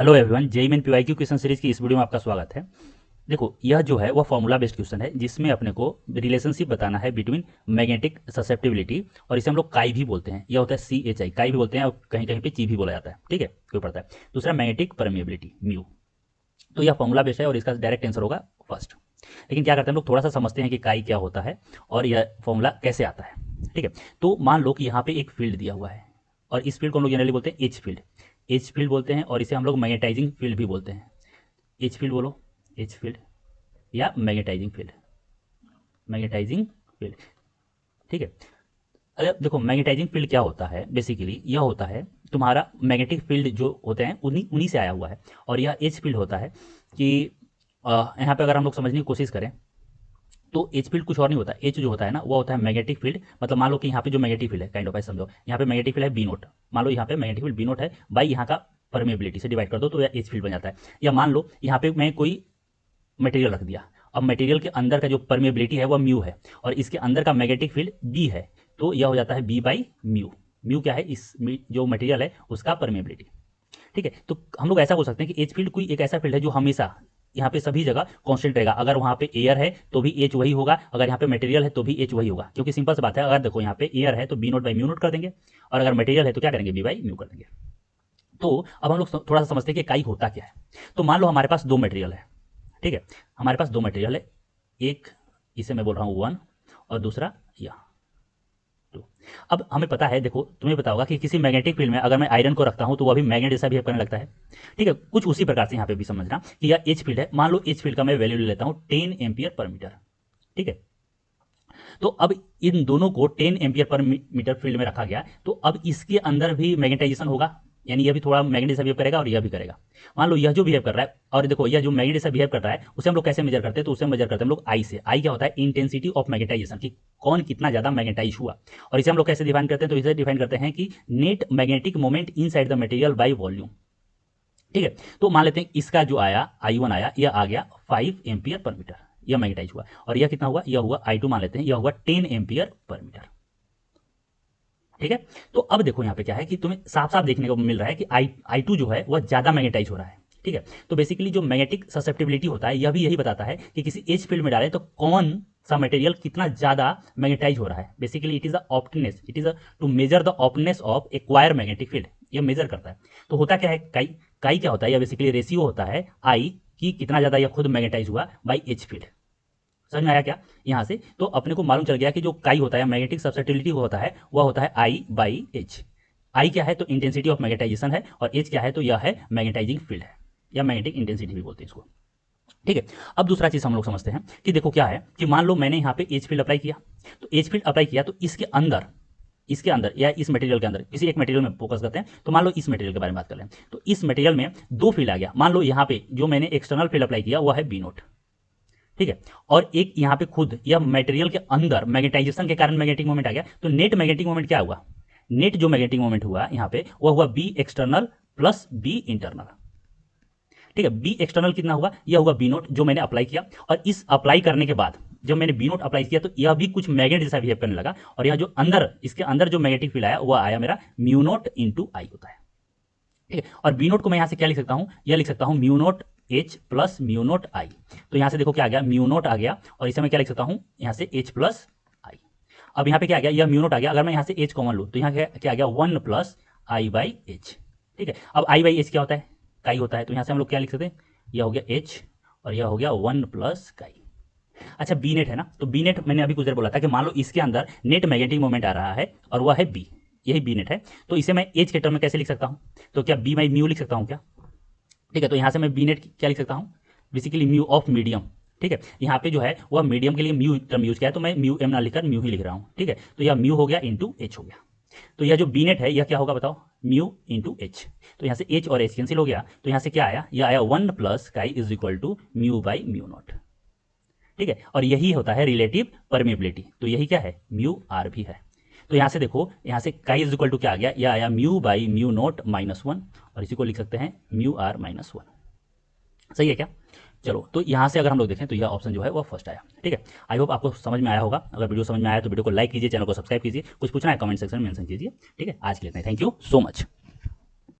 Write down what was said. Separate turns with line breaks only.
Hello everyone, JEE main PYQ question series की इस video में आपका स्वागत है। देखो, यह जो है वह फॉर्मूला बेस्ड क्वेश्चन है जिसमें अपने को रिलेशनशिप बताना है बिटवीन मैग्नेटिक ससेप्टिबिलिटी, और इसे हम लोग काई भी बोलते हैं। यह होता है CHI, काई भी बोलते हैं, और कहीं कहीं पे ची भी बोला जाता है। ठीक है, कोई पढ़ता है। दूसरा मैग्नेटिक परमेबिलिटी म्यू। तो यह फॉर्मूला बेस्ड है और इसका डायरेक्ट आंसर होगा फर्स्ट। लेकिन क्या करते हैं हम लोग, थोड़ा सा समझते हैं कि काई क्या होता है और यह फॉर्मूला कैसे आता है। ठीक है, तो मान लो कि यहाँ पे एक फील्ड दिया हुआ है, और इस फील्ड को हम लोग जनरली बोलते हैं एच फील्ड। एच फील्ड बोलते हैं, और इसे हम लोग मैग्नेटाइजिंग फील्ड भी बोलते हैं। एच फील्ड बोलो, एच फील्ड या मैग्नेटाइजिंग फील्ड, मैग्नेटाइजिंग फील्ड। ठीक है। अरे देखो, मैग्नेटाइजिंग फील्ड क्या होता है, बेसिकली यह होता है तुम्हारा मैग्नेटिक फील्ड जो होते हैं उन्हीं उन्हीं से आया हुआ है। और यह एच फील्ड होता है कि यहाँ पे अगर हम लोग समझने की कोशिश करें तो एच फील्ड कुछ और नहीं होता। एच जो होता है ना, वो होता है मैग्नेटिक फील्ड। मतलब मान लो कि यहाँ पे जो मैग्नेटिक फील्ड है, काइंड ऑफ, समझो यहाँ पे मैग्नेटिक फील्ड है बी नोट। मान लो यहाँ पे मैग्नेटिक फील्ड बी नोट है, बाई यहाँ का परमेबिलिटी से डिवाइड कर दो तो यह एच फील्ड बन जाता है। या मान लो यहाँ पे मैं कोई मटेरियल रख दिया, अब मटेरियल के अंदर का जो परमेबिलिटी है वह म्यू है, और इसके अंदर का मैग्नेटिक फील्ड बी है, तो यह हो जाता है बी बाई म्यू। म्यू क्या है, इस जो मटेरियल है उसका परमेबिलिटी। ठीक है, तो हम लोग ऐसा बोल सकते हैं कि एच फील्ड कोई एक ऐसा फील्ड है जो हमेशा यहाँ पे सभी जगह कांस्टेंट रहेगा। अगर वहाँ पे एयर है तो भी एच वही होगा, अगर यहाँ पे मटेरियल है तो भी एच वही होगा। क्योंकि सिंपल सी बात है, अगर देखो यहाँ पे एयर है तो B naught by mu naught कर देंगे, और अगर मटेरियल है तो क्या करेंगे, बी बाई म्यू कर देंगे। तो अब हम लोग थोड़ा सा समझते हैं कि काई होता क्या है। तो मान लो हमारे पास दो मटेरियल है। ठीक है, हमारे पास दो मटेरियल है, एक इसे मैं बोल रहा हूँ 1 और दूसरा यह 2। अब हमें पता है, देखो तुम्हें पता होगा कि किसी मैग्नेटिक फील्ड में अगर मैं आयरन को रखता हूं तो वह भी मैग्नेट जैसा बिहेव करने लगता है। ठीक है, कुछ उसी प्रकार से यहाँ पे भी समझना कि यह एच फील्ड है। मान लो एच फील्ड का मैं वैल्यू ले लेता हूँ 10 एम्पियर पर मीटर। ठीक है, तो अब इन दोनों को 10 एम्पियर पर मीटर फील्ड में रखा गया, तो अब इसके अंदर भी मैग्नेटाइजेशन होगा, यानी यह भी थोड़ा मैग्नेट जैसा बिहेव करेगा और यह भी करेगा। मान लो यह जो बिहेव कर रहा है, और देखो यह जो मैग्नेट जैसा बिहेव कर रहा है उसे हम लोग कैसे मेजर करते हैं, तो उसे मेजर करते हैं हम लोग आई से। आई क्या होता है, इंटेंसिटी ऑफ मैग्नेटाइजेशन, कि कौन कितना ज्यादा मैग्नेटाइज हुआ। और इसे हम लोग कैसे डिफाइन करते हैं, तो इसे डिफाइन करते हैं कि net magnetic moment in side the material by volume. ठीक है, तो मान लेते हैं इसका जो आया I1 आया, यह आ गया 5 एम्पियर पर मीटर, यह मैग्नेटाइज हुआ। और यह कितना हुआ, यह हुआ I2, मान लेते हैं यह हुआ 10 एम्पियर पर मीटर। ठीक है, तो अब देखो यहाँ पे क्या है कि तुम्हें साफ साफ देखने को मिल रहा है कि आई टू जो है वह ज्यादा मैग्नेटाइज हो रहा है। ठीक है, तो बेसिकली जो मैग्नेटिक ससेप्टिबिलिटी होता है यह भी यही बताता है कि किसी एच फील्ड में डालें तो कौन सा मटेरियल कितना ज्यादा मैग्नेटाइज हो रहा है। Basically it is the aptness, it is to measure the aptness of acquire magnetic field, यह मेजर करता है। तो होता क्या है, काई काई क्या होता है, यह बेसिकली रेशियो होता है आई कि कितना ज्यादा यह खुद मैग्नेटाइज हुआ बाई एच फील्ड। समझ में आया क्या यहाँ से? तो अपने को मालूम चल गया कि जो काई होता है, मैग्नेटिक सब्सटिबिलिटी होता है, वह होता है आई बाई एच। आई क्या है, तो इंटेंसिटी ऑफ मैग्नेटाइजेशन है, और एच क्या है, तो यह है मैग्नेटाइजिंग फील्ड है, या मैग्नेटिक इंटेंसिटी भी बोलते हैं इसको। ठीक है, अब दूसरा चीज हम लोग समझते हैं कि देखो क्या है कि मान लो मैंने यहाँ पे एच फील्ड अप्लाई किया, तो एच फील्ड अप्लाई किया तो इसके अंदर या इस मटेरियल के अंदर, किसी एक मटेरियल में फोकस करते हैं, तो मान लो इस मटेरियल के बारे में बात कर लें, तो इस मटेरियल में दो फील्ड आ गया। मान लो यहाँ पे जो मैंने एक्सटर्नल फील्ड अप्लाई किया वह है बी नोट। ठीक है, और एक यहाँ पे खुद या मटेरियल के अंदर मैग्नेटाइजेशन के कारण मैग्नेटिक मोमेंट आ गया, तो नेट मैग्नेटिक मोमेंट क्या हुआ, नेट जो मैग्नेटिक मोमेंट हुआ यहाँ पे वह हुआ B external plus B internal. ठीक है, बी एक्सटर्नल कितना हुआ, यह हुआ बी नोट जो मैंने अप्लाई किया, और इस अप्लाई करने के बाद जब मैंने बी नोट अप्लाई किया तो यह भी कुछ मैग्नेट जैसा बिहेव करने लगा, और यह जो अंदर, इसके अंदर जो मैग्नेटिक फील्ड आया वह आया मेरा म्यू नोट इंटू आई होता है। ठीक है, और बी नोट को मैं यहां से क्या लिख सकता हूं, यह लिख सकता हूं mu naught H plus mu naught I. तो यहां से देखो क्या आ गया, म्यू नोट आ गया, और इसे मैं क्या लिख सकता हूं यहां से एच प्लस आई। अब यहाँ पे क्या आ गया, यह म्यू नोट आ गया, अगर मैं यहाँ से एच कॉमन लूँ तो यहाँ क्या आ गया 1 प्लस आई बाई एच। ठीक है, अब आई बाई एच क्या होता है, काई होता है, तो यहाँ से हम लोग क्या लिख सकते हैं, यह हो गया एच और यह हो गया 1 प्लस काई। अच्छा, बी नेट है ना, तो बी नेट मैंने अभी कुछ देर बोला था कि मान लो इसके अंदर नेट मैग्नेटिक मोमेंट आ रहा है और वह है बी, यही बी नेट है। तो इसे मैं एच के टर्म में कैसे लिख सकता हूँ, तो क्या बी बाई म्यू लिख सकता हूँ क्या? ठीक है, तो यहाँ से मैं बी नेट क्या लिख सकता हूँ, बेसिकली म्यू ऑफ मीडियम। ठीक है, यहाँ पे जो है वह मीडियम के लिए म्यू टर्म यूज किया है, तो मैं म्यू एम ना लिखकर म्यू ही लिख रहा हूँ। ठीक है, तो यह म्यू हो गया इंटू एच हो गया। तो यह जो बी नेट है यह क्या होगा बताओ, म्यू इंटू एच। तो यहाँ से एच और एच कैंसिल हो गया, तो यहाँ से क्या आया, यह आया 1 plus chi is equal to mu by mu naught. ठीक है, और यही होता है रिलेटिव परमेबिलिटी, तो यही क्या है, म्यू आर भी है। तो यहाँ से देखो, यहाँ से काई इज इक्वल टू क्या आ गया, यह आया mu by mu note minus 1, और इसी को लिख सकते हैं म्यू आर माइनस 1। सही है क्या? चलो, तो यहाँ से अगर हम लोग देखें तो यह ऑप्शन जो है वो फर्स्ट आया। ठीक है, आई होप आपको समझ में आया होगा। अगर वीडियो समझ में आया तो वीडियो को लाइक कीजिए, चैनल को सब्सक्राइब कीजिए, कुछ पूछना है कमेंट सेक्शन में मेंशन कीजिए। ठीक है, आज के लिए इतना ही, थैंक यू सो मच।